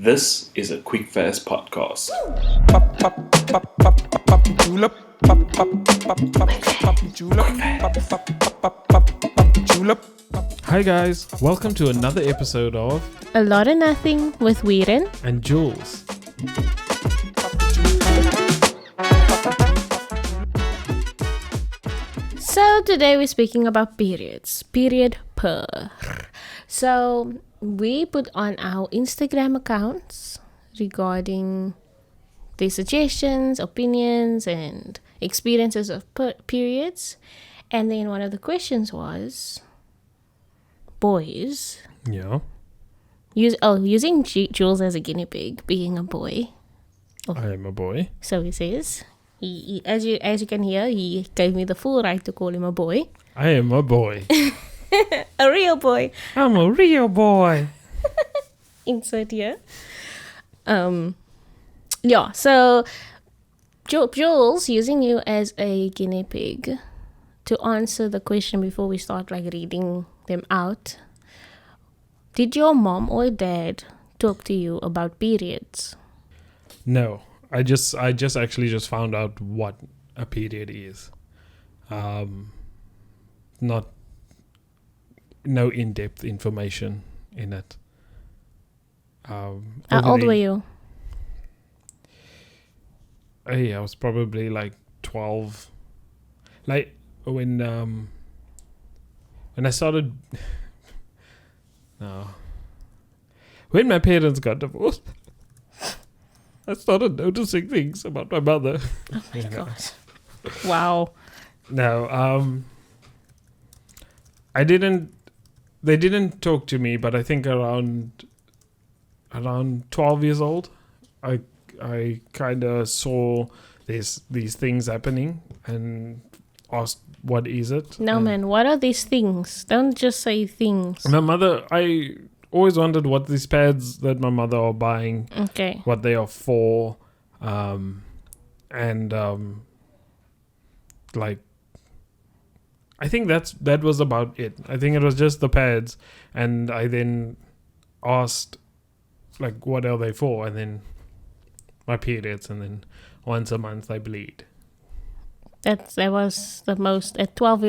This is a Quick Fast podcast. Hi guys, welcome to another episode of A Lot of Nothing with Weiren and Jules. So today we're speaking about periods. Period per. So we put on our Instagram accounts regarding the suggestions, opinions, and experiences of periods. And then one of the questions was, boys, Yeah. using Jules as a guinea pig, being a boy. I am a boy. So he says, he as you can hear, he gave me the full right to call him a boy. I am a boy. A real boy. I'm a real boy. Insert here. Yeah, so Jules, using you as a guinea pig to answer the question before we start reading them out. Did your mom or dad talk to you about periods? No, I just actually just found out what a period is. No in-depth information in it. How old were you? I was probably like 12. Like when I started. No. When my parents got divorced, I started noticing things about my mother. Oh my gosh. Wow. No, they didn't talk to me, but I think around 12 years old, I kind of saw these things happening and asked, what is it? No, man, what are these things? Don't just say things. My mother, I always wondered what these pads that my mother are buying, Okay. what they are for, like, I think that was about it. I think it was just the pads, and I then asked, like, what are they for? And then my periods, and then once a month I bleed. That was the most, at 12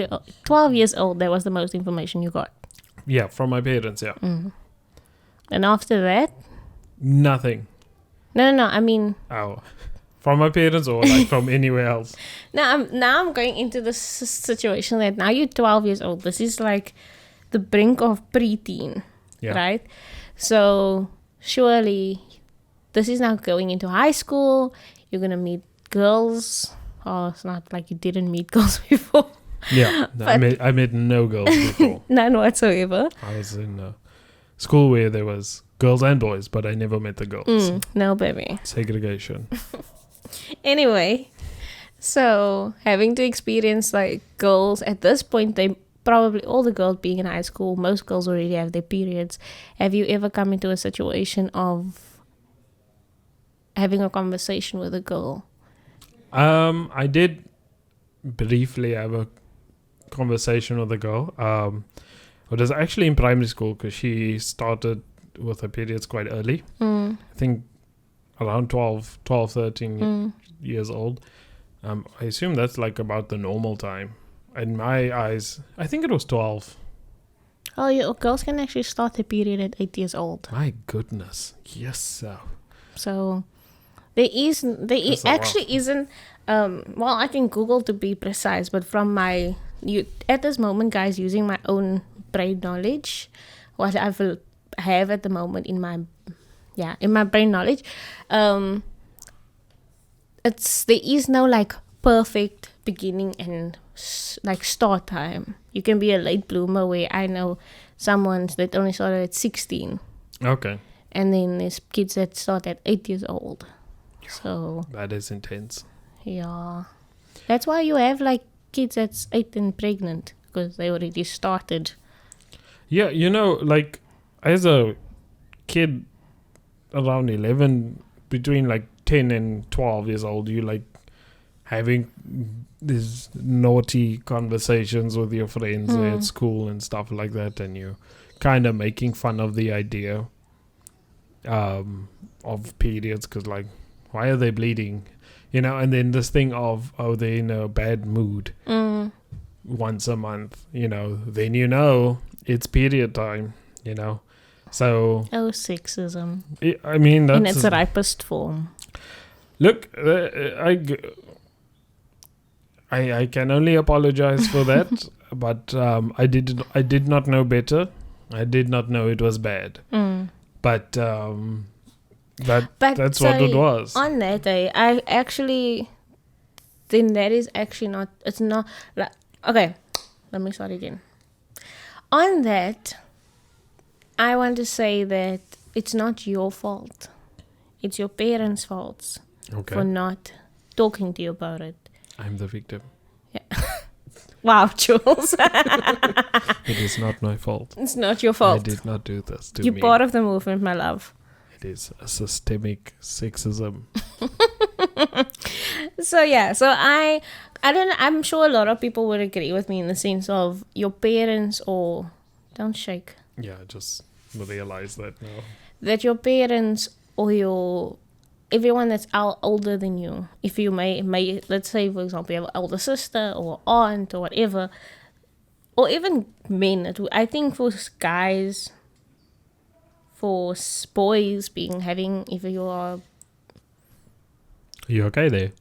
years old, that was the most information you got. Yeah, from my parents, yeah. Mm. And after that? Nothing. No, I mean... Oh. From my parents or like from anywhere else? Now I'm going into this situation that now you're 12 years old. This is like the brink of preteen, right? So surely this is now going into high school. You're going to meet girls. Oh, it's not like you didn't meet girls before. Yeah, I met no girls before. None whatsoever. I was in a school where there was girls and boys, but I never met the girls. No, baby. Segregation. Anyway, so having to experience like girls at this point, they probably, all the girls being in high school, most girls already have their periods. Have you ever come into a situation of having a conversation with a girl? I did briefly have a conversation with a girl. It was actually in primary school because she started with her periods quite early. I think around 12, 13 years old. I assume that's like about the normal time. In my eyes, I think it was 12. Oh, yeah, girls can actually start their period at 8 years old. My goodness. Yes, sir. So there actually isn't, well, I can Google to be precise, but from at this moment, guys, using my own brain knowledge, what I have at the moment in my brain knowledge, there is no like perfect beginning and like start time. You can be a late bloomer, where I know someone that only started at 16. Okay. And then there's kids that start at 8 years old. So that is intense. Yeah, that's why you have like kids that's 8 and pregnant, because they already started. Yeah, like as a kid around 11, between like 10 and 12 years old, you like having these naughty conversations with your friends at school and stuff like that, and you kind of making fun of the idea of periods, because like, why are they bleeding? You know, and then this thing of, oh, they're in a bad mood once a month, you know, then you know it's period time, you know. So Oh, sexism I mean, in that's its ripest form. look, I can only apologize for that, but I did not know better. I did not know it was bad, but But that's what it was. On that day, I actually then that is actually not. It's not like okay. Let me start again. On that, I want to say that it's not your fault. It's your parents' fault Okay, for not talking to you about it. I'm the victim. Wow, Jules. It is not my fault. It's not your I fault. did not do this to You're me. part of the movement, my love. It is a systemic sexism. So yeah, so I don't. I'm sure a lot of people would agree with me in the sense of your parents or don't shake Yeah, I just realized that now. that your parents or your everyone that's older than you. If you may let's say for example you have an older sister or aunt or whatever, or even men. I think for guys, for boys having if you are You okay there?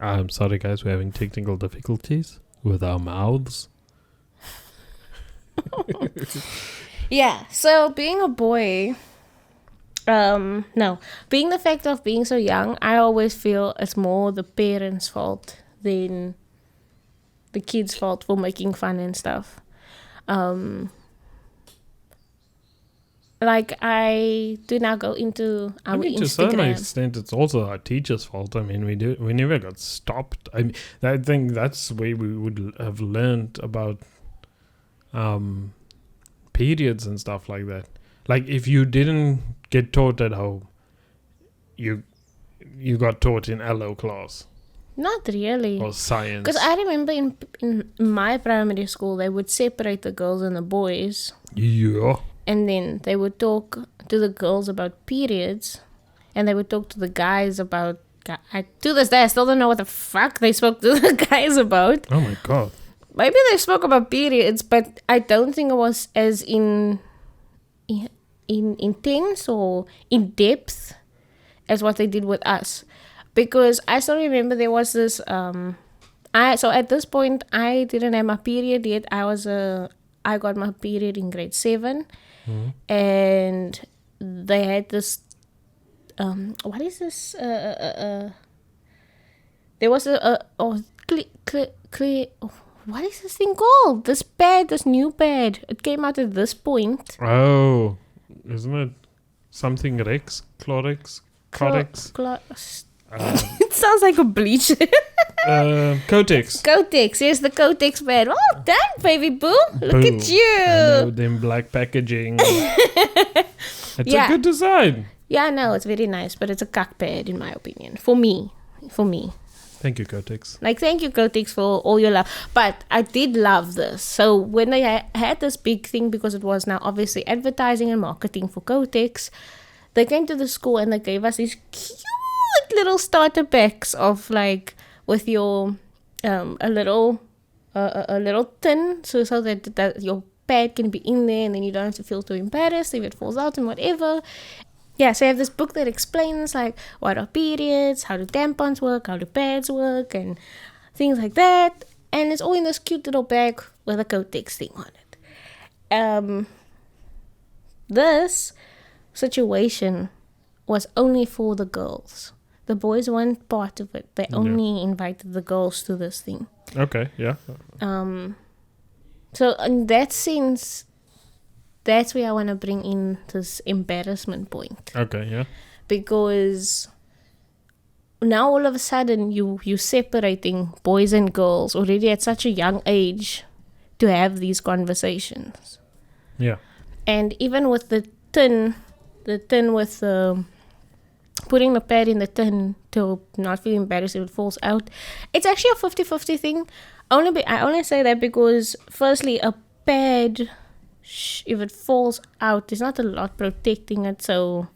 I'm sorry, guys. We're having technical difficulties with our mouths. Yeah, so being a boy, no, being the fact of being so young, I always feel it's more the parents' fault than the kids' fault for making fun and stuff. Like I do now go into our I mean, to some Instagram. extent, it's also our teacher's fault. I mean, we never got stopped. I mean, I think that's where we would have learned about periods and stuff like that. Like, if you didn't get taught at home, you got taught in LO class Not really. or science. Because I remember in my primary school, they would separate the girls and the boys. Yeah. And then they would talk to the girls about periods. And they would talk to the guys about... to this day, I still don't know what the fuck they spoke to the guys about. Oh my god. Maybe they spoke about periods, but I don't think it was as in intense or in depth as what they did with us. Because I still remember there was this... so at this point, I didn't have my period yet. I got my period in grade 7. And they had this what is this there was what is this thing called, this new pad, it came out at this point. Oh, isn't it something Rex? Clorix? Codex? It sounds like a bleach. Cotex. Cotex, yes, the Cotex pad. Oh, done, baby boo. Look Boom. at you. I know, them black packaging. It's Yeah. a good design. Yeah, no, it's very nice, but it's a cuck pad in my opinion. For me. Thank you, Cotex. Like, thank you, Cotex, for all your love. But I did love this. So when they had this big thing, because it was now obviously advertising and marketing for Cotex, they came to the school and they gave us these cute little starter packs of like with your a little tin, so that your pad can be in there, and then you don't have to feel too embarrassed if it falls out and whatever. Yeah, so I have this book that explains like what are periods, how do tampons work, how do pads work, and things like that. And it's all in this cute little bag with a Cotex thing on it. This situation was only for the girls. The boys weren't part of it. They only invited the girls to this thing. Okay, yeah. So in that sense, that's where I want to bring in this embarrassment point. Okay, yeah. Because now all of a sudden you're separating boys and girls already at such a young age to have these conversations. Yeah. And even with the tin with putting the pad in the tin to not feel embarrassed if it falls out, it's actually a 50-50 thing. I only say that because firstly, a pad if it falls out, there's not a lot protecting it. So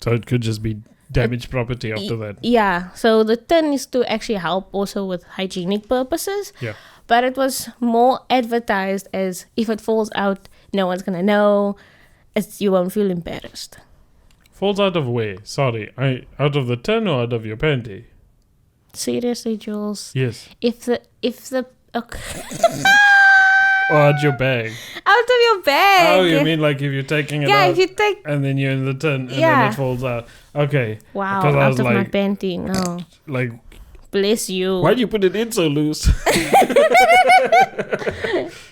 it could just be damaged property after that. yeah, so the tin is to actually help also with hygienic purposes. Yeah. But it was more advertised as if it falls out, no one's gonna know. You won't feel embarrassed. Falls out of where? Sorry, out of the tin or out of your panty? Seriously, Jules. Yes. If the okay. Or out your bag. Out of your bag. Oh, you mean like if you're taking it yeah, out if you take and then you're in the tin and then Yeah. it falls out. Okay. wow Because I out was of my like- panty. No, Like, bless you. why do you put it in so loose?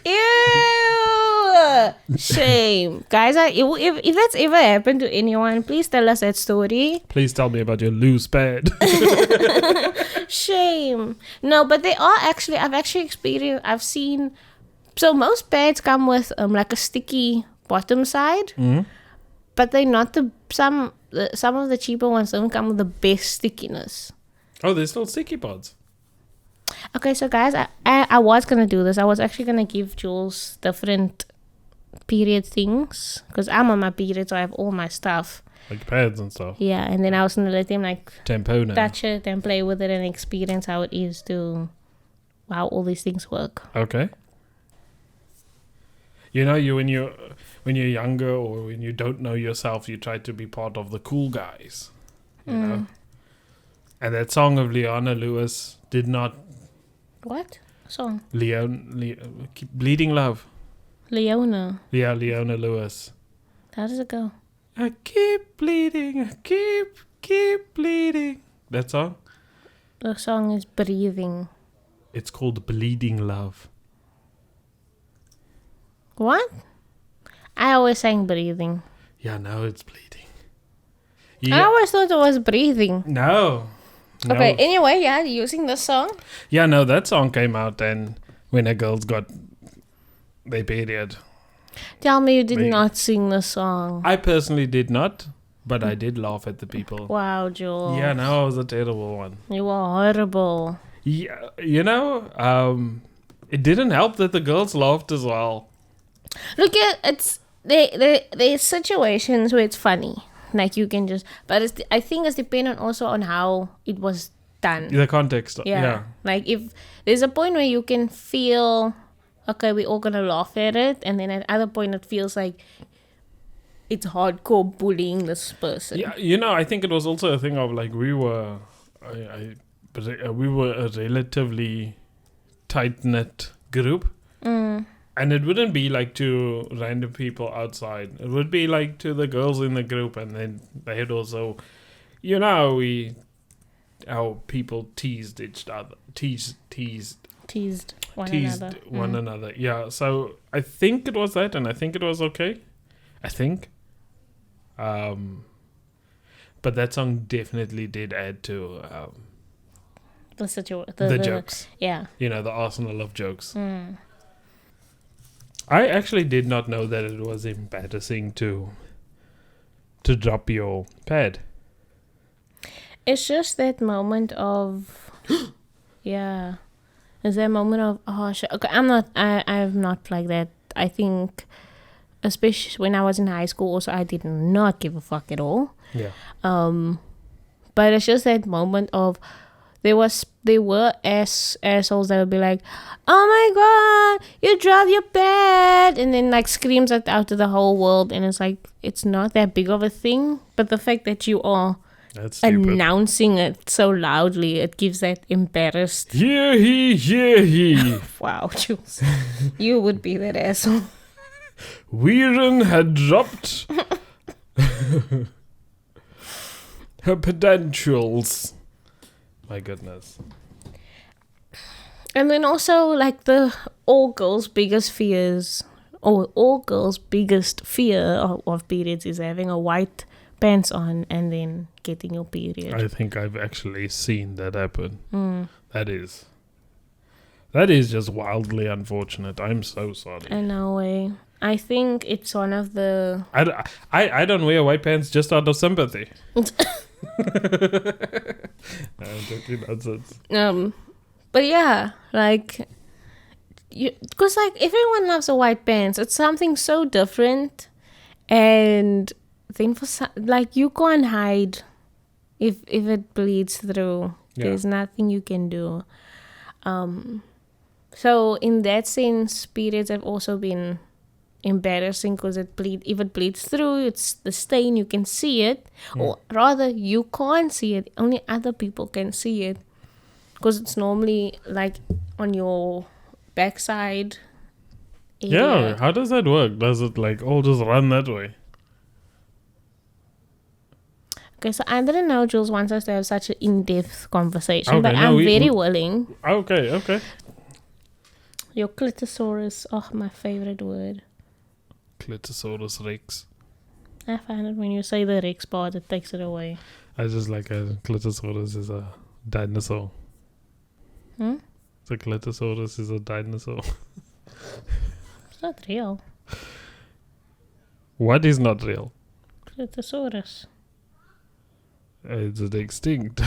Ew! Shame, guys. If that's ever happened to anyone, please tell us that story. Please tell me about your loose pad. Shame. No, but they are actually. I've actually experienced. I've seen. So most pads come with like a sticky bottom side, but they're not the some of the cheaper ones don't come with the best stickiness. Oh, there's still sticky pods. Okay, so guys, I was gonna do this. I was actually gonna give Jules different period things because I'm on my period, so I have all my stuff. Like pads and stuff. Yeah, and then I was gonna let him like Tampona. touch it and play with it and experience how it is to how all these things work. Okay. You know, when you're younger or when you don't know yourself, you try to be part of the cool guys. You know? And that song of Leona Lewis did not What song? Bleeding Love. Leona. Yeah, Leona Lewis. How does it go? I keep bleeding, I keep bleeding. That song? The song is Breathing. It's called Bleeding Love. What? I always sang Breathing. Yeah, no, it's bleeding. I always thought it was Breathing. No. Okay, anyway, yeah, using the song. Yeah, no, that song came out then when a girl's got their period. Tell me you did Me. not sing the song. I personally did not, but I did laugh at the people. Wow, Joel. Yeah, no, it was a terrible one. You were horrible. Yeah, you know, it didn't help that the girls laughed as well. Look at it's there's situations where it's funny. Like you can just, but I think it's dependent also on how it was done. The context. Yeah. Like if there's a point where you can feel, okay, we're all gonna laugh at it, and then at other point it feels like it's hardcore bullying this person. Yeah, you know, I think it was also a thing of like we were a relatively tight knit group. And it wouldn't be like to random people outside. It would be like to the girls in the group, and then they'd also, you know, our people teased each other, teased one teased another. one another. Yeah, so I think it was that, and I think it was okay. I think. But that song definitely did add to The jokes. Yeah. You know, the arsenal of jokes. I actually did not know that it was embarrassing to drop your pad. It's just that moment of, yeah. It's that moment of, oh shit. Okay, I'm not like that. I think, especially when I was in high school, also I did not give a fuck at all. Yeah. But it's just that moment of, they were assholes that would be like, oh my god, you dropped your pad, and then like screams it out to the whole world, and it's like, it's not that big of a thing, but the fact that you are That's stupid. announcing it so loudly, it gives that embarrassed. Hear he. Wow, Jules. You would be that asshole. Weiren had dropped her pedantals. My goodness. And then also like all girls' biggest fear of periods is having a white pants on and then getting your period. I think I've actually seen that happen. That is just wildly unfortunate. I'm so sorry. In a way. I think it's one of the... I don't wear white pants just out of sympathy. No, I'm joking, nonsense. But yeah, like because like everyone loves a white pants. It's something so different, and then like you can't hide if it bleeds through. Yeah. There's nothing you can do. So in that sense, periods have also been embarrassing because if it bleeds through, it's the stain, you can see it, or rather you can't see it, only other people can see it, because it's normally like on your backside area. Yeah, how does that work? Does it like all just run that way? Okay, so I didn't know Jules wants us to have such an in-depth conversation, Okay, but no, I'm we- very willing. Okay. Your clitosaurus, oh, my favorite word. Clitosaurus rex. I find it when you say the rex part, it takes it away. I just like a Clitosaurus is a dinosaur. Hmm? The Clitosaurus is a dinosaur. It's not real. What is not real? Clitosaurus. It's extinct.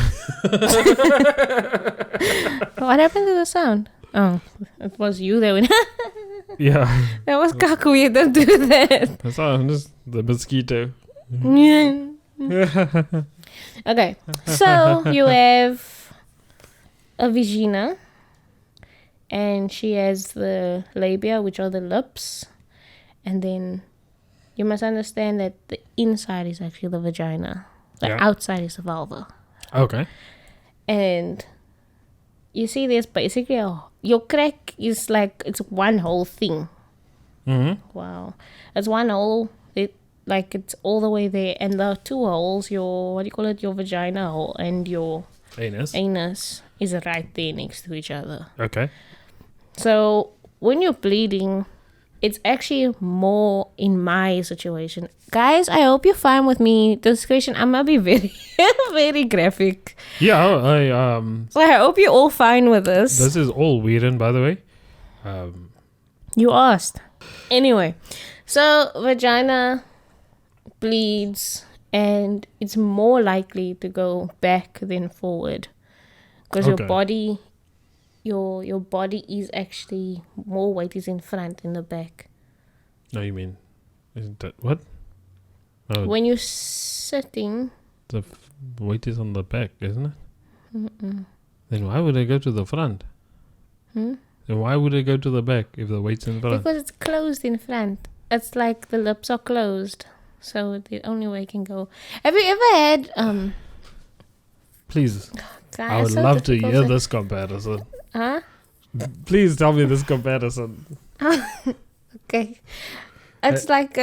What happened to the sound? Oh, it was you that went. Yeah. That was kaku. You don't do that. That's all, just the mosquito. Okay, so you have a vagina, and she has the labia, which are the lips, and then you must understand that the inside is actually the vagina, the Yeah. outside is the vulva, Okay. and you see, there's basically your crack is like it's one whole thing. Mm-hmm. Wow, it's one hole. Like it's all the way there, and the two holes, your what do you call it, your vagina hole and your Anus. anus is right there next to each other. Okay. So when you're bleeding, it's actually more in my situation. Guys, I hope you're fine with me. This question, I'm gonna be very, very graphic. Yeah, So I hope you're all fine with this. this is all weird, by the way. You asked. Anyway, so vagina bleeds, and it's more likely to go back than forward, because Okay. your body, your body is actually more weight is in front than the back. No, you mean, isn't that what? No, When you're sitting, the weight is on the back, isn't it? Then why would I go to the front? Hmm? Then why would I go to the back if the weight's in front? because it's closed in front. It's like the lips are closed, so the only way it can go. Have you ever had Please, guys, I would so love to difficult hear this comparison. Huh? Please tell me this comparison. Okay. It's like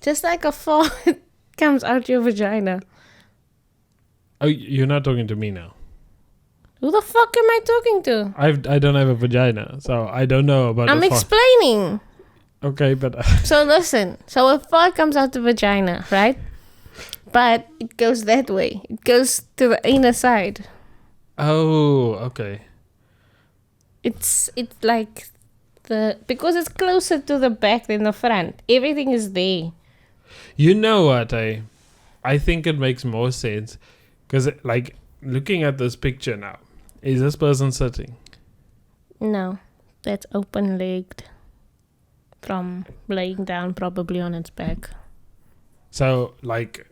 just like a fart comes out your vagina. Oh, you're not talking to me now. Who the fuck am I talking to? I don't have a vagina, so I don't know about I'm the fart. explaining. Okay, but So listen. So a fart comes out the vagina, right? But it goes that way. It goes to the inner side. oh, okay. It's like because it's closer to the back than the front. Everything is there. You know what? I think it makes more sense because, like, looking at this picture now, is this person sitting? No, that's open-legged from laying down, probably on its back. So, like,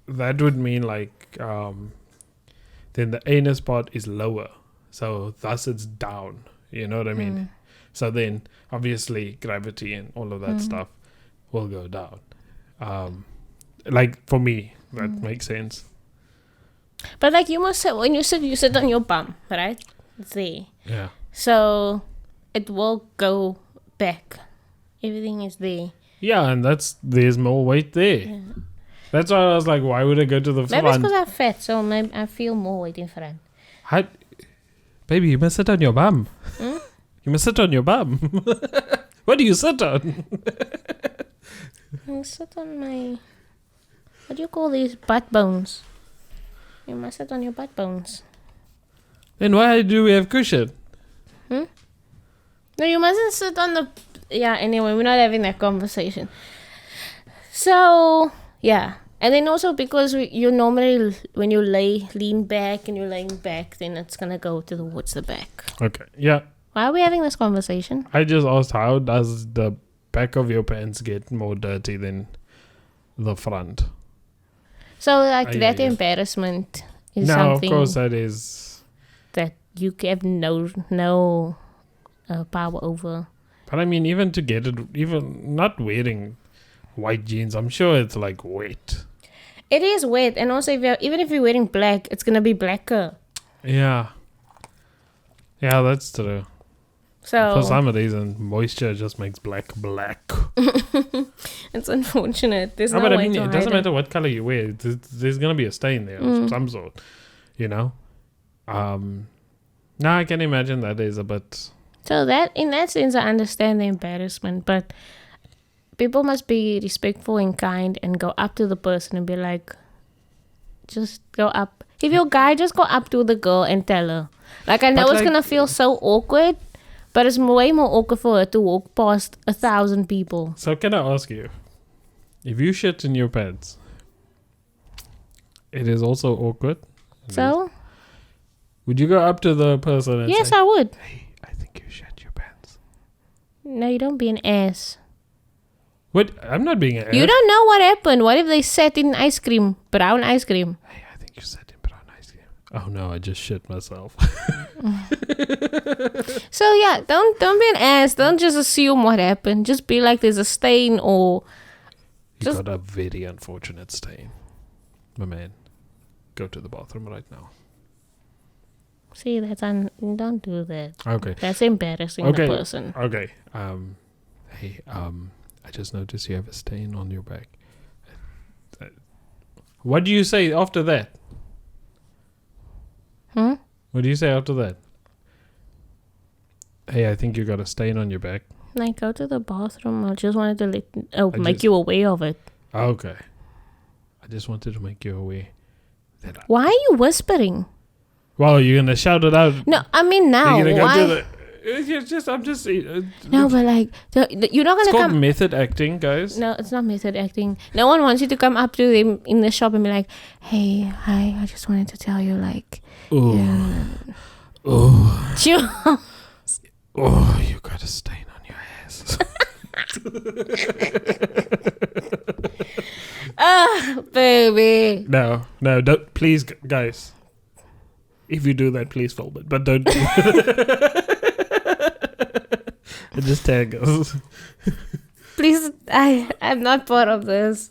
that would mean like then the anus part is lower, so thus it's down. You know what I mean? So then, obviously, gravity and all of that stuff will go down. Like for me, that makes sense. But like you must say, when you sit on your bum, right? It's there. Yeah. So it will go back. Everything is there. Yeah, and there's more weight there. Yeah. That's why I was like, why would I go to the Maybe it's front? because I'm fat, so maybe I feel more weight in front. Baby, you must sit on your bum. Hmm? You must sit on your bum. What do you sit on? I sit on my... What do you call these? Butt bones. You must sit on your butt bones. Then why do we have cushion? No, you mustn't sit on the... Yeah, anyway, we're not having that conversation. So, yeah. And then also because you normally, when you lean back and you're laying back, then it's going to go towards the back. Okay, yeah. Why are we having this conversation? I just asked, how does the back of your pants get more dirty than the front? So, like, I that hear you. embarrassment is No, of something course that is. that you have no power over. But I mean, even to get it, even not wearing white jeans, I'm sure it's like wet. It is wet, and also even if you're wearing black, it's gonna be blacker. Yeah. Yeah, that's true. So For some reason, moisture just makes black. it's unfortunate. There's No, no but I way mean, to it hide doesn't matter what color you wear. There's gonna be a stain there of some sort, you know. Now I can imagine that is a bit. So that, in that sense, I understand the embarrassment, but people must be respectful and kind and go up to the person and be like, just go up. If you're a guy, just go up to the girl and tell her. Like, I know But it's like- gonna feel so awkward, but it's way more awkward for her to walk past 1,000 people. So can I ask you, if you shit in your pants, it is also awkward. So, Would you go up to the person and yes, say, I would. "Hey, I think you shit your pants"? No, you don't be an ass. What? I'm not being an You ass. don't know what happened. What if they sat in ice cream, brown ice cream? Hey, I think you said in brown ice cream. Oh no, I just shit myself. So yeah, don't be an ass. Don't just assume what happened. Just be like there's a stain or You Just- got a very unfortunate stain, my man. Go to the bathroom right now. see don't do that. Okay. That's embarrassing Okay. the person. Okay. Hey. I just noticed you have a stain on your back. What do you say after that? Hmm? What do you say after that? Hey, I think you got a stain on your back. Like, go to the bathroom. I just wanted to make just- you aware of it. Okay. I just wanted to make you aware. Why are you whispering? Well, you're gonna shout it out. No, I mean now. You're gonna Why? go to the. I'm just. No, but like, you're not It's gonna called come. method acting, guys. No, it's not method acting. No one wants you to come up to them in the shop and be like, "Hey, hi, I just wanted to tell you, like, Oh, chill." oh, you got a stain on your ass. Baby. No, don't. Please, guys. If you do that, please film it, but don't. Just tag us. Please, I'm not part of this.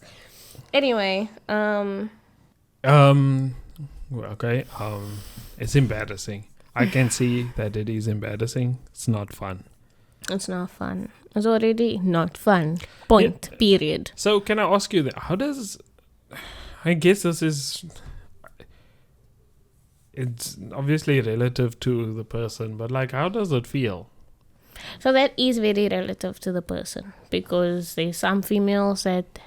Anyway, Well, okay. It's embarrassing. I can see that it is embarrassing. It's not fun. it's not fun. It's already not fun. Point. Period. So, can I ask you that? How does? I guess this is. It's obviously relative to the person, but like, how does it feel? So that is very relative to the person, because there's some females that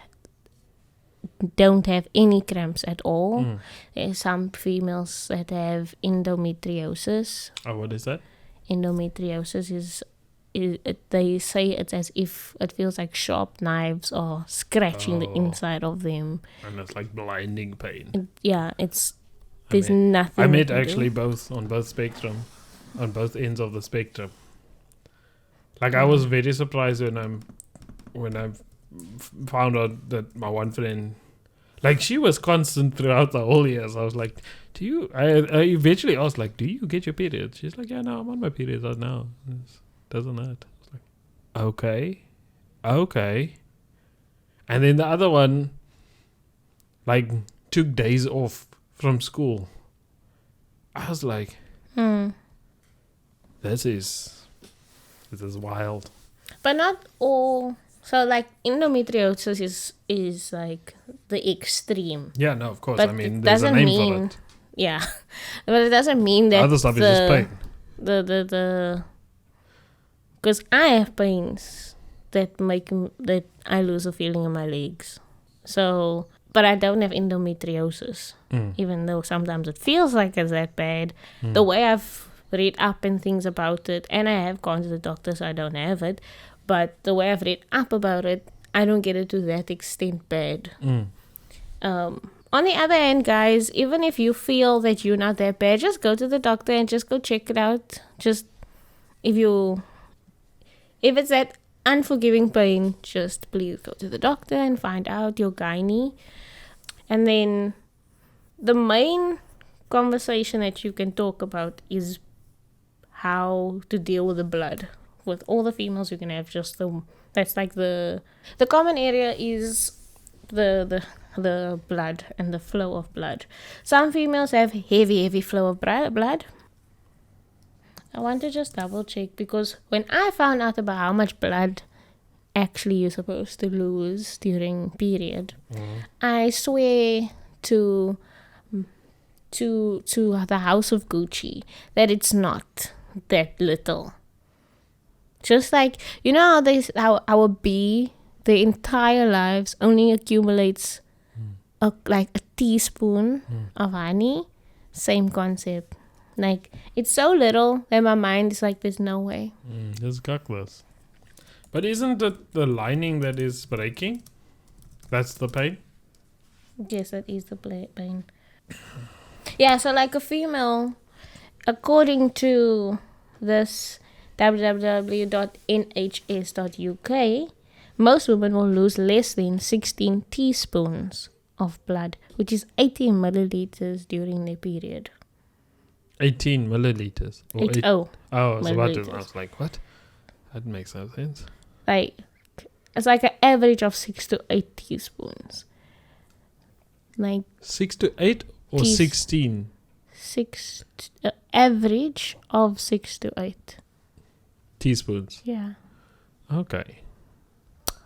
don't have any cramps at all. There's some females that have endometriosis. Oh, what is that? Endometriosis is they say it's as if it feels like sharp knives are scratching the Oh. inside of them. And it's like blinding pain. Yeah, it's I there's mean, nothing. I you met can do. actually both on both ends of the spectrum. Like, I was very surprised when I found out that my one friend, like, she was constant throughout the whole year. So I was like, I eventually asked, like, do you get your period? She's like, yeah, no, I'm on my period right now. It doesn't hurt. I was like, okay. And then the other one, like, took days off from school. I was like, this is wild. But not all. So like endometriosis is like the extreme. Yeah, no, of course. But I mean, it there's a doesn't name mean for it. Yeah, but it doesn't mean that Other stuff is just pain. the because I have pains that that I lose a feeling in my legs. So, but I don't have endometriosis, even though sometimes it feels like it's that bad. The way I've read up and things about it, and I have gone to the doctor, so I don't have it. But the way I've read up about it, I don't get it to that extent bad. On the other hand, guys, even if you feel that you're not that bad, just go to the doctor and just go check it out. Just if it's that unforgiving pain, just please go to the doctor and find out your gynae. And then the main conversation that you can talk about is how to deal with the blood. With all the females, you can have just that's like the common area is the blood and the flow of blood. Some females have heavy flow of blood. I want to just double check, because when I found out about how much blood actually you're supposed to lose during period, I swear to the house of Gucci that it's not that little. Just like, you know how our bee, their entire lives only accumulates like a teaspoon of honey. Same concept. Like, it's so little that my mind is like, there's no way. It's gutless. But isn't it the lining that is breaking? That's the pain? Yes, that is the pain. Yeah, so like a female, according to this www.nhs.uk, most women will lose less than 16 teaspoons of blood, which is 80 milliliters during their period. 18 milliliters. Oh, I was about to. milliliters. I was like, what? That makes no sense. like it's like an average of 6 to 8 teaspoons. Like 6 to 8 or Teas- 16? Average of 6 to 8. Teaspoons. Yeah, Okay.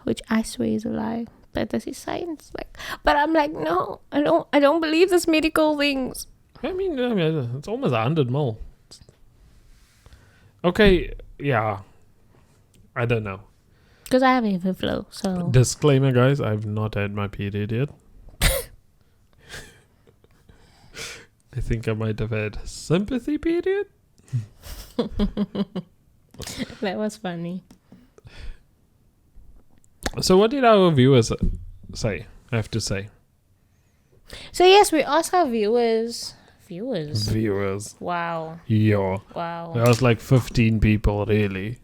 which I swear is a lie. But this is science. But I'm like, no, I don't believe this medical things. I mean, it's almost 100 mil. Okay, yeah. I don't know. Because I have heavy flow, so Disclaimer, guys, I've not had my period yet. I think I might have had sympathy period. that was funny. So what did our viewers have to say? So yes, we asked our viewers. Viewers. Wow. Yeah. Wow. There was like 15 people, really.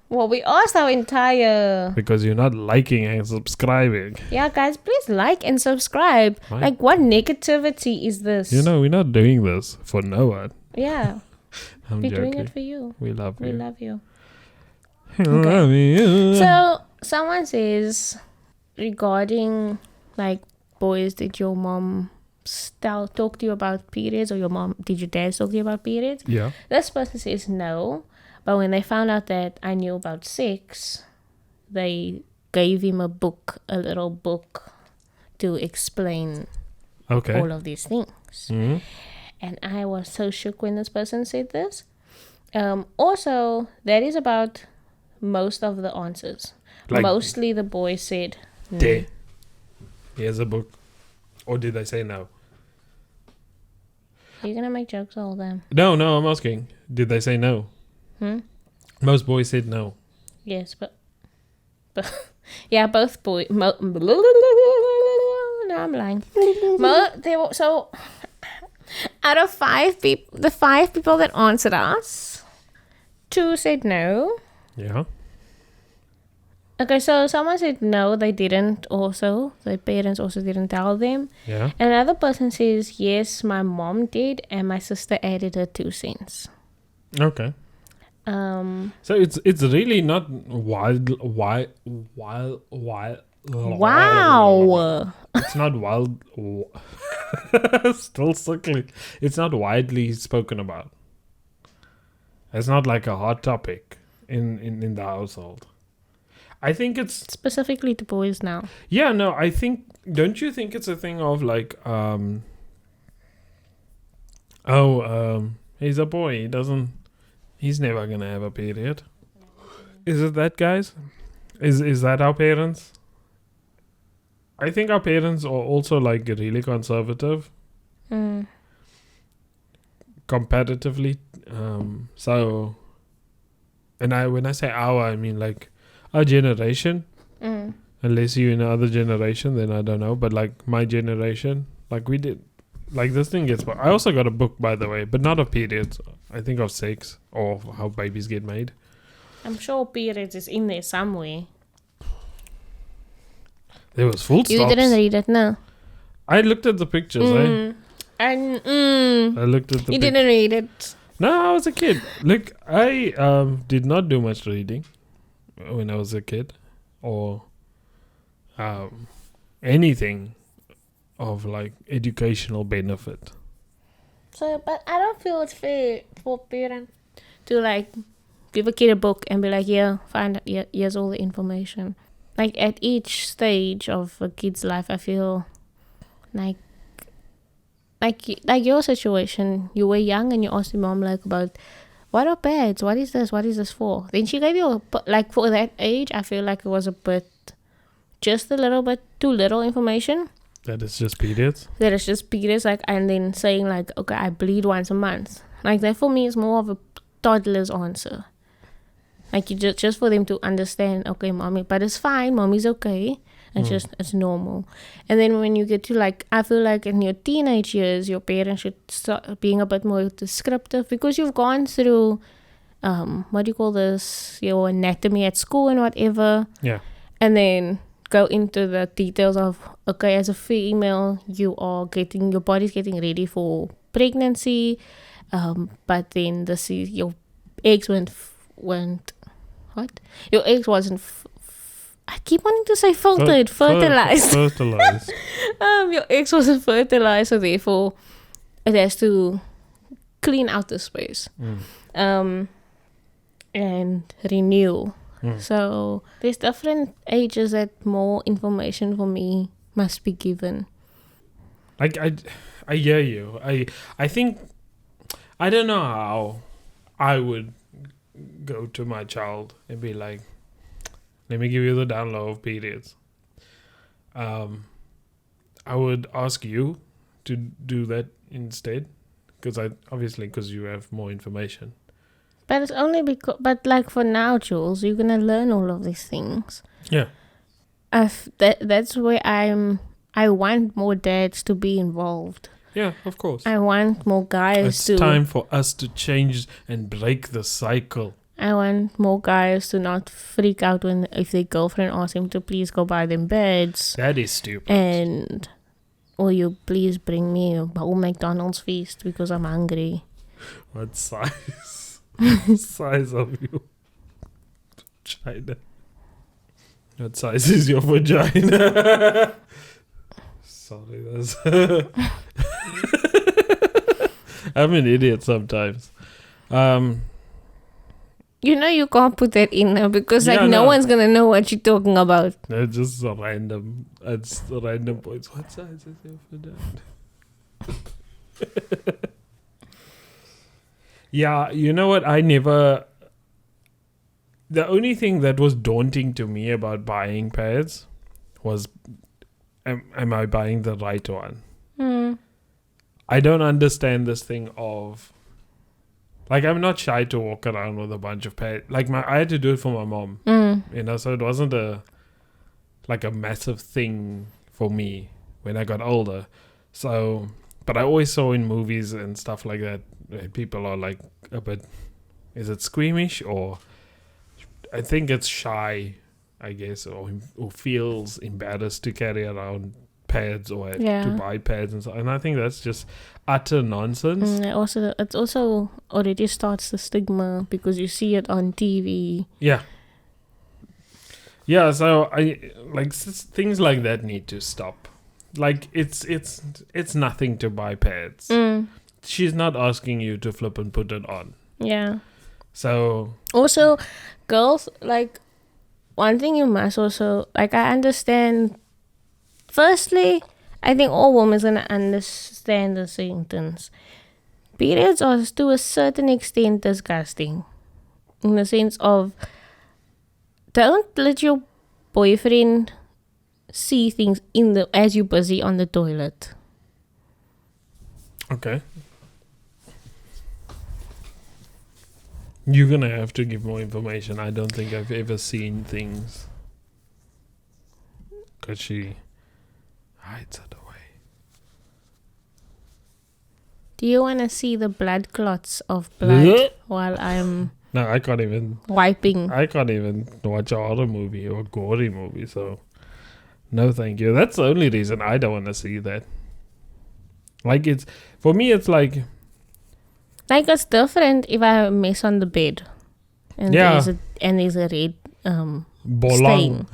Well, we asked our entire... Because you're not liking and subscribing. Yeah, guys, please like and subscribe. Right. Like, what negativity is this? You know, we're not doing this for no one. Yeah, I'm we're doing joking. it for you. We love We you. love you. We love you. So, someone says, regarding, like, boys, did your mom talk to you about periods, or did your dad talk to you about periods? Yeah. This person says no, but when they found out that I knew about sex, they gave him a little book to explain Okay. all of these things. Mhm. And I was so shook when this person said this. Also, that is about most of the answers. Like- Mostly the boys said no. There. Here's a book. Or did they say no? You're gonna make jokes all the time. No, I'm asking. Did they say no? Most boys said no. Yes, but yeah, both boys. No, I'm lying. So out of 5 people, the 5 people that answered us, 2 said no. Yeah. Okay, so someone said no, they didn't also. Their parents also didn't tell them. Yeah. Another person says yes, my mom did, and my sister added her 2 cents. Okay. So it's really not wild. Wow. It's not wild. Still suckling. It's not widely spoken about. It's not like a hot topic in the household. I think it's Specifically to boys now. yeah. No, I think. Don't you think it's a thing of like he's a boy. He's never gonna have a period. Is it that, guys? Is that our parents? I think our parents are also like really conservative comparatively. So, and when I say our, I mean like our generation. Unless you're in another generation, then I don't know. But like my generation, like we did, like this thing gets. I also got a book, by the way, but not of periods. I think of sex or how babies get made. I'm sure periods is in there somewhere. There was full stops. You didn't read it, no? I looked at the pictures, And I looked at the you pictures. didn't read it. No, I was a kid. Look, I did not do much reading when I was a kid, or anything of like educational benefit. So, but I don't feel it's fair for parents to like give a kid a book and be like, yeah, here's all the information. Like at each stage of a kid's life, I feel like your situation, you were young and you asked your mom like about what are pads, what is this for? Then she gave you like for that age, I feel like it was just a little bit too little information. That is just periods. That is just periods, like, and then saying like, okay, I bleed once a month. Like that for me is more of a toddler's answer. Like you just for them to understand, okay, mommy, but it's fine, mommy's okay. It's normal. And then when you get to like, I feel like in your teenage years, your parents should start being a bit more descriptive because you've gone through, what do you call this, your anatomy at school and whatever. Yeah. And then go into the details of, okay, as a female, your body's getting ready for pregnancy, but then your eggs your eggs wasn't I keep wanting to say fertilized. Fertilized. Your eggs wasn't fertilized, so therefore it has to clean out the space and renew. So there's different ages that more information for me must be given. Like I hear you. I think I don't know how I would go to my child and be like, let me give you the down low of periods. I would ask you to do that instead, because you have more information. But it's only because, but like for now, Jules, you're gonna learn all of these things. Yeah. That's where I want more dads to be involved. Yeah, of course. I want more guys It's time for us to change and break the cycle. I want more guys to not freak out if their girlfriend asks him to please go buy them beds. That is stupid. And will you please bring me a whole McDonald's feast because I'm hungry. What size? Size of your vagina? What size is your vagina? Sorry, that's I'm an idiot sometimes. You know you can't put that in there because Yeah, no no. one's gonna know what you're talking about. It's just a random. It's the random points. What size is your vagina? Yeah, you know what? The only thing that was daunting to me about buying pads was, am I buying the right one? I don't understand this thing of, like, I'm not shy to walk around with a bunch of pads. Like, I had to do it for my mom, so it wasn't a massive thing for me when I got older. So, but I always saw in movies and stuff like that, people are like a bit, is it squeamish, or I think it's shy, I guess, or feels embarrassed to carry around pads or to buy pads and so. And I think that's just utter nonsense. It also already starts the stigma because you see it on TV. Yeah, so I like things like that need to stop. Like it's nothing to buy pads. She's not asking you to flip and put it on. Yeah. So also, girls, like, one thing you must also, like, I understand. Firstly, I think all women gonna understand the sentence. Periods are to a certain extent disgusting, in the sense of, don't let your boyfriend see things as you're busy on the toilet. okay, you're gonna have to give more information. I don't think I've ever seen things, because she hides it away. Do you want to see the blood clots of blood while I'm No, I can't even wiping? watch a horror movie or gory movie, so no thank you. That's the only reason I don't want to see that. Like, it's for me, it's like, Like, it's different if I mess on the bed and Yeah. there's a red bolang. stain.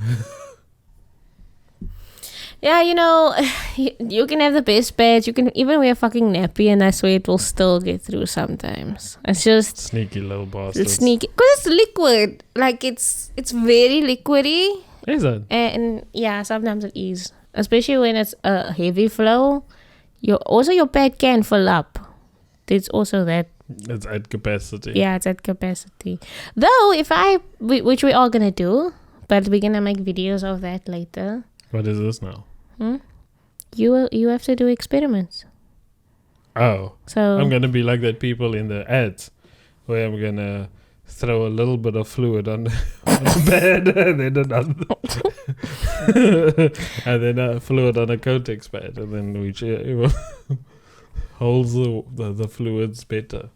Yeah, you know, you can have the best bed. You can even wear a fucking nappy, and I swear it will still get through sometimes. It's just Sneaky little bastard. it's sneaky because it's liquid. Like it's very liquidy, Is it? and yeah, sometimes it is, especially when it's a heavy flow. Your bed can fill up. There's also that. It's at capacity. Yeah, it's at capacity. Though, which we are gonna do, but we're gonna make videos of that later. What is this now? You have to do experiments. Oh, So I'm gonna be like that people in the ads, where I'm gonna throw a little bit of fluid on the bed, and then and then fluid on a Kotex pad, and then we holds the fluids better.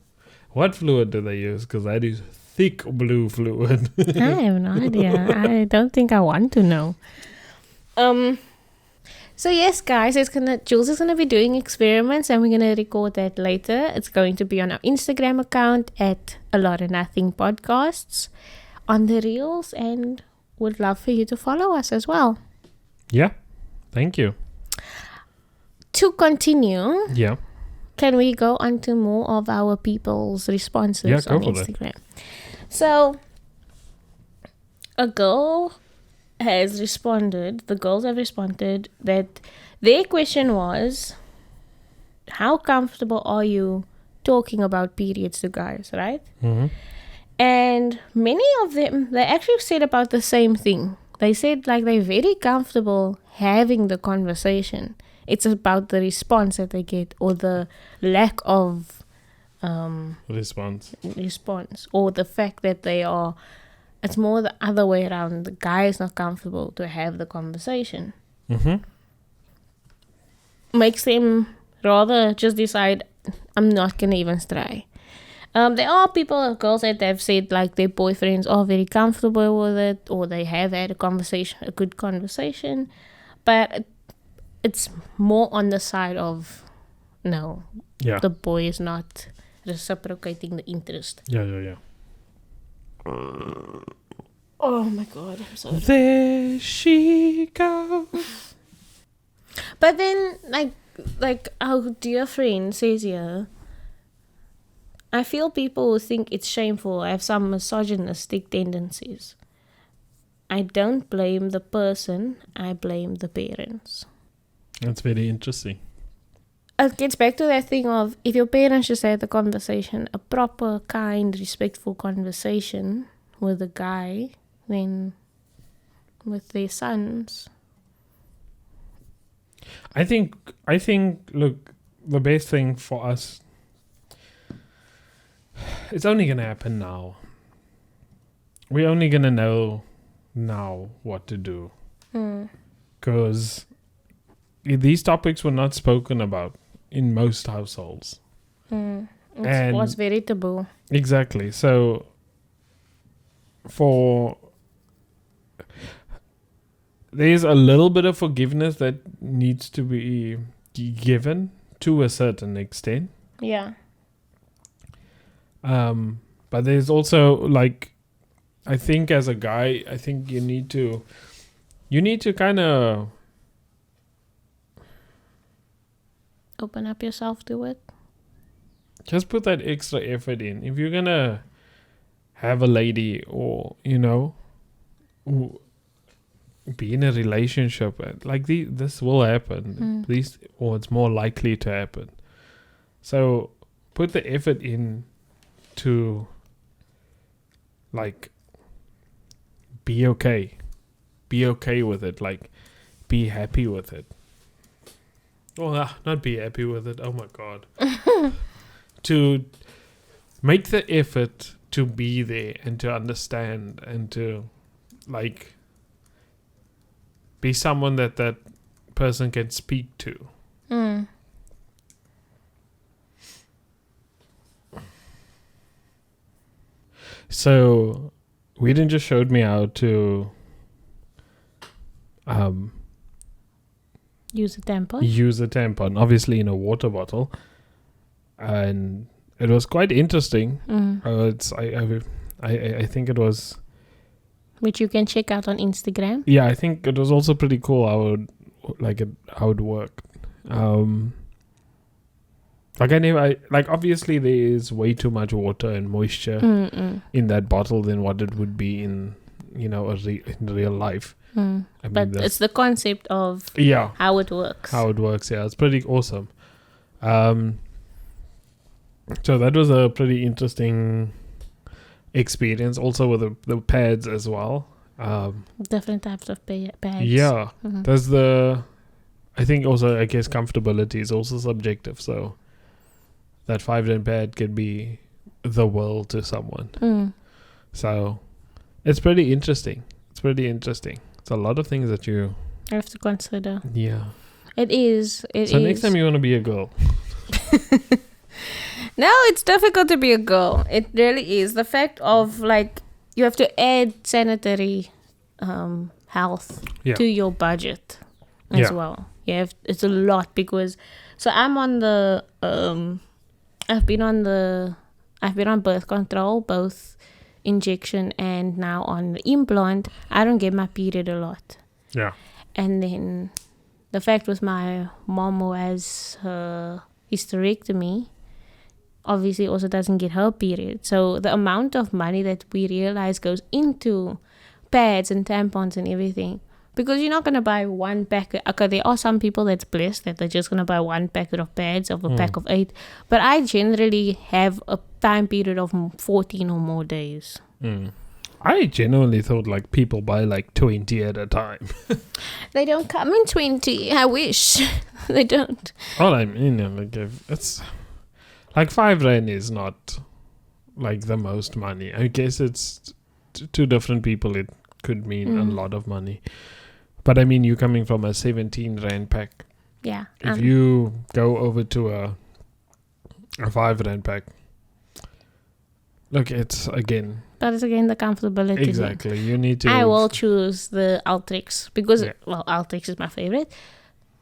What fluid do they use? Because that is thick blue fluid. I have no idea. I don't think I want to know. So yes, guys, Jules is gonna be doing experiments, and we're gonna record that later. It's going to be on our Instagram account at A Lot of Nothing Podcasts on the reels, and would love for you to follow us as well. Yeah, thank you. To continue, Yeah, can we go on to more of our people's responses Yeah, go on for that. Instagram? So, the girls have responded that their question was, how comfortable are you talking about periods to guys, right? mm-hmm. And many of them, they actually said about the same thing. They said like they're very comfortable having the conversation. It's about the response that they get, or the lack of Response. or the fact that it's more the other way around. The guy is not comfortable to have the conversation. Mm-hmm. Makes them rather just decide, I'm not gonna even try. There are girls that have said like their boyfriends are very comfortable with it, or they have had a good conversation, but it's more on the side of no, Yeah. the boy is not reciprocating the interest. Yeah. Oh my god, I'm sorry. There she goes. But then, like our dear friend says here, I feel people who think it's shameful have some misogynistic tendencies. I don't blame the person, I blame the parents. That's very interesting. It gets back to that thing of, if your parents just had the conversation, a proper, kind, respectful conversation with a guy, then with their sons. I think look, the best thing for us, it's only gonna happen now. We're only gonna know now what to do. Because these topics were not spoken about in most households. It And- was very taboo. Exactly. So there's a little bit of forgiveness that needs to be given to a certain extent. Yeah. But there's also, like, I think as a guy, I think you need to kind of Open up yourself to it. just put that extra effort in. If you're gonna have a lady, or be in a relationship, like this will happen. Or it's more likely to happen. So put the effort in to, like, be okay with it, like, be happy with it. Well, not be happy with it, oh my god. To make the effort to be there and to understand and to, like, be someone that person can speak to. So Whedon just showed me how to Use a tampon. use a tampon, obviously in a water bottle, and it was quite interesting. I think it was. Which you can check out on Instagram. Yeah, I think it was also pretty cool how it worked. Obviously there is way too much water and moisture in that bottle than what it would be in in real life. But it's the concept of how it works. How it works, yeah, it's pretty awesome. So that was a pretty interesting experience, also with the pads as well. Different types of pads. Yeah, there's I think also, I guess, comfortability is also subjective. So that 5 pad could be the world to someone. So it's pretty interesting. It's a lot of things that you have to consider. Yeah. It is. So next time you want to be a girl. No, it's difficult to be a girl. It really is. The fact of you have to add sanitary health to your budget as well. It's a lot because I'm on the I've been on birth control, both injection and now on the implant. I don't get my period a lot. Yeah. And then the fact was my mom who has her hysterectomy obviously also doesn't get her period. So the amount of money that we realize goes into pads and tampons and everything, because you're not going to buy one packet. Okay, there are some people that's blessed that they're just going to buy one packet of pads of a pack of 8. But I generally have a time period of 14 or more days. I genuinely thought people buy 20 at a time. They don't come in 20. I wish. They don't. All I mean, it's 5 Rand is not the most money. I guess it's to different people. It could mean a lot of money. But I mean, you coming from a 17 Rand pack. Yeah. If you go over to a 5 Rand pack, look, it's again. But it's again the comfortability. Exactly. You need to. I will choose the Ultrix because, Ultrix is my favorite.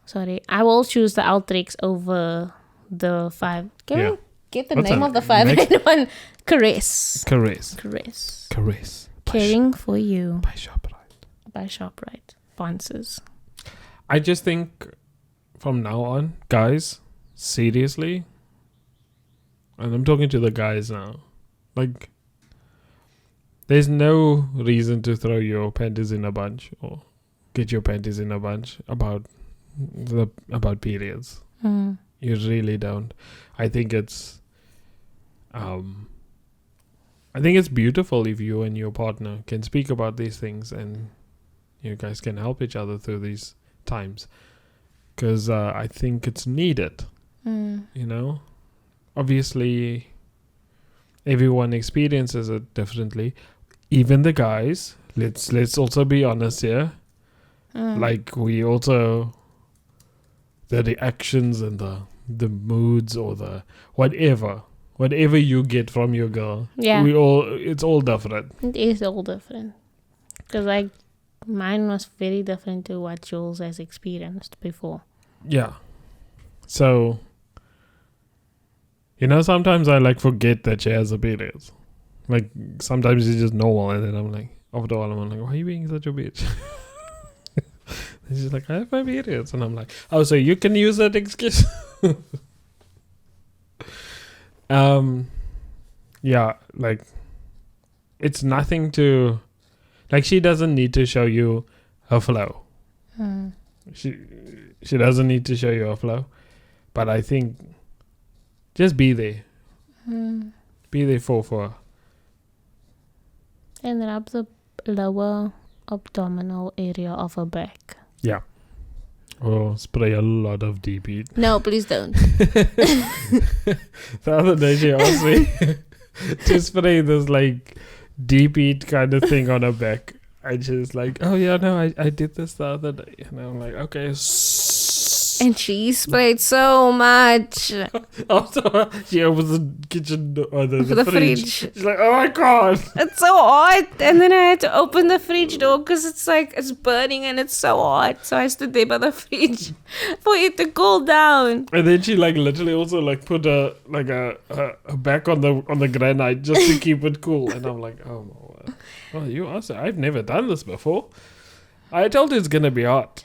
Sorry. I will choose the Ultrix over the 5. Can we get the name of the 5 Rand one? Caress. Caring for you. By ShopRite. Sponsors. I just think from now on, guys, seriously, and I'm talking to the guys now, there's no reason to throw your panties in a bunch or get your panties in a bunch about periods. You really don't. I think it's beautiful if you and your partner can speak about these things and you guys can help each other through these times, because I think it's needed. Obviously everyone experiences it differently, even the guys. Let's also be honest here. We also, the reactions and the moods or the whatever you get from your girl, it's all different. It is all different, because mine was very different to what Jules has experienced before. Yeah. So sometimes I forget that she has a period. Sometimes it's just normal, and then I'm after a while I'm why are you being such a bitch? And she's I have my periods, and I'm oh, so you can use that excuse. It's nothing to, she doesn't need to show you her flow. She doesn't need to show you her flow, but I think just be there. Be there for her. And rub the lower abdominal area of her back. Yeah. Or spray a lot of deep heat. No, please don't. The other day she asked me to spray this deep heat kind of thing on her back. And she's oh yeah, no, I did this the other day. And I'm okay. And she sprayed so much. After she opens the kitchen door, or the The fridge. fridge. She's like, oh my god. It's so hot. And then I had to open the fridge door because it's burning and it's so hot. So I stood there by the fridge for it to cool down. And then she literally also put a back on the granite just to keep it cool. And I'm like, oh my word. Oh, you also, I've never done this before. I told you it's gonna be hot.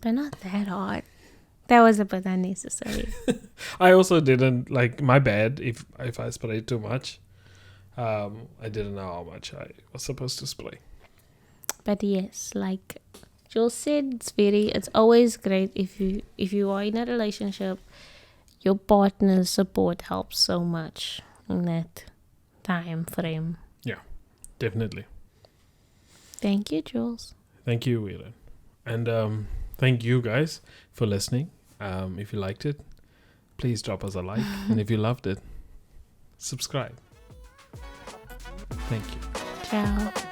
But not that hot. That was a bit unnecessary. I also didn't my bad if I sprayed too much. I didn't know how much I was supposed to spray. But yes, like Jules said, it's always great if you are in a relationship, your partner's support helps so much in that time frame. Yeah, definitely. Thank you, Jules. Thank you, Wheeler. And thank you guys for listening. If you liked it, please drop us a like. And if you loved it, subscribe. Thank you. Ciao.